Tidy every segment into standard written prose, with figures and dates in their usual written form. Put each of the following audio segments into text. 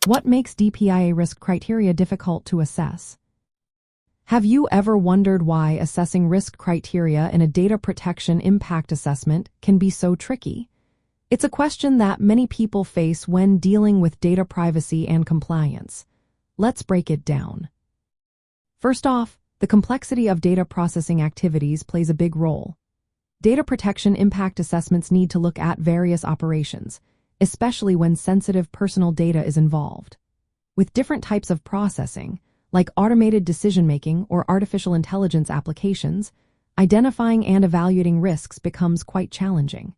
What makes DPIA risk criteria difficult to assess? Have you ever wondered why assessing risk criteria in a data protection impact assessment can be so tricky? It's a question that many people face when dealing with data privacy and compliance. Let's break it down. First off, the complexity of data processing activities plays a big role. Data protection impact assessments need to look at various operations, especially when sensitive personal data is involved. With different types of processing, like automated decision-making or artificial intelligence applications, identifying and evaluating risks becomes quite challenging.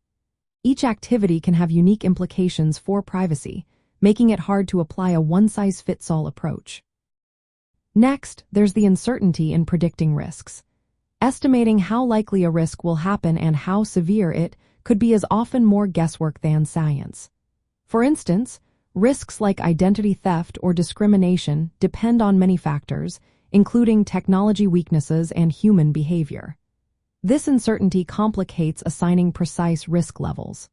Each activity can have unique implications for privacy, making it hard to apply a one-size-fits-all approach. Next, there's the uncertainty in predicting risks. Estimating how likely a risk will happen and how severe it could be is often more guesswork than science. For instance, risks like identity theft or discrimination depend on many factors, including technology weaknesses and human behavior. This uncertainty complicates assigning precise risk levels.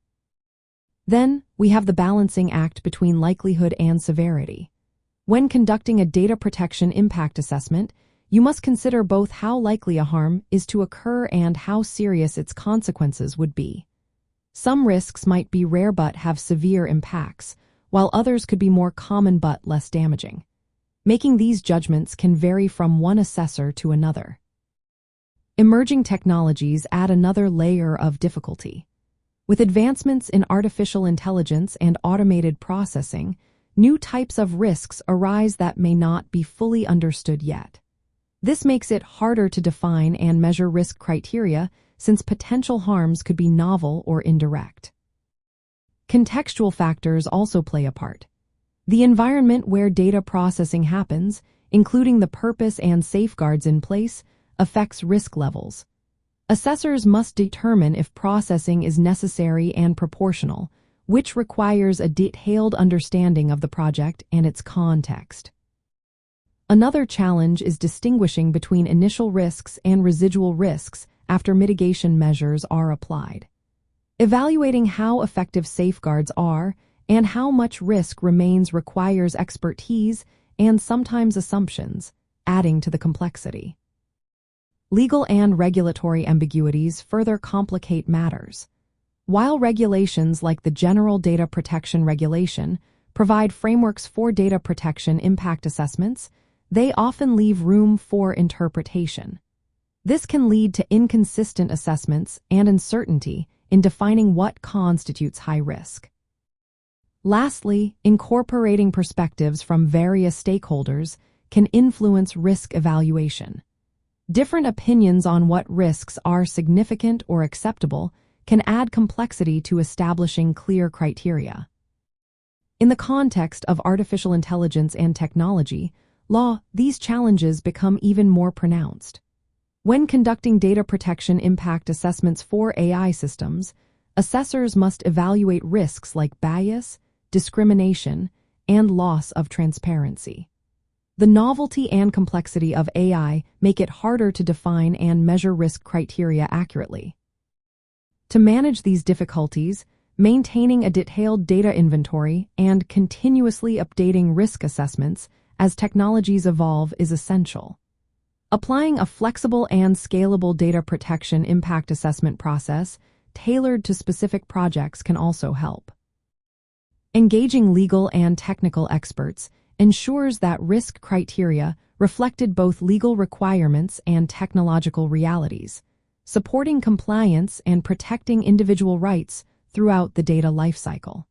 Then, we have the balancing act between likelihood and severity. When conducting a data protection impact assessment, you must consider both how likely a harm is to occur and how serious its consequences would be. Some risks might be rare but have severe impacts, while others could be more common but less damaging. Making these judgments can vary from one assessor to another. Emerging technologies add another layer of difficulty. With advancements in artificial intelligence and automated processing, new types of risks arise that may not be fully understood yet. This makes it harder to define and measure risk criteria since potential harms could be novel or indirect. Contextual factors also play a part. The environment where data processing happens, including the purpose and safeguards in place, affects risk levels. Assessors must determine if processing is necessary and proportional, which requires a detailed understanding of the project and its context. Another challenge is distinguishing between initial risks and residual risks after mitigation measures are applied. Evaluating how effective safeguards are and how much risk remains requires expertise and sometimes assumptions, adding to the complexity. Legal and regulatory ambiguities further complicate matters. While regulations like the General Data Protection Regulation provide frameworks for data protection impact assessments, they often leave room for interpretation. This can lead to inconsistent assessments and uncertainty in defining what constitutes high risk. Lastly, incorporating perspectives from various stakeholders can influence risk evaluation. Different opinions on what risks are significant or acceptable can add complexity to establishing clear criteria. In the context of artificial intelligence and technology law, these challenges become even more pronounced. When conducting data protection impact assessments for AI systems, assessors must evaluate risks like bias, discrimination, and loss of transparency. The novelty and complexity of AI make it harder to define and measure risk criteria accurately. To manage these difficulties, maintaining a detailed data inventory and continuously updating risk assessments as technologies evolve is essential. Applying a flexible and scalable data protection impact assessment process tailored to specific projects can also help. Engaging legal and technical experts ensures that risk criteria reflected both legal requirements and technological realities, supporting compliance and protecting individual rights throughout the data lifecycle.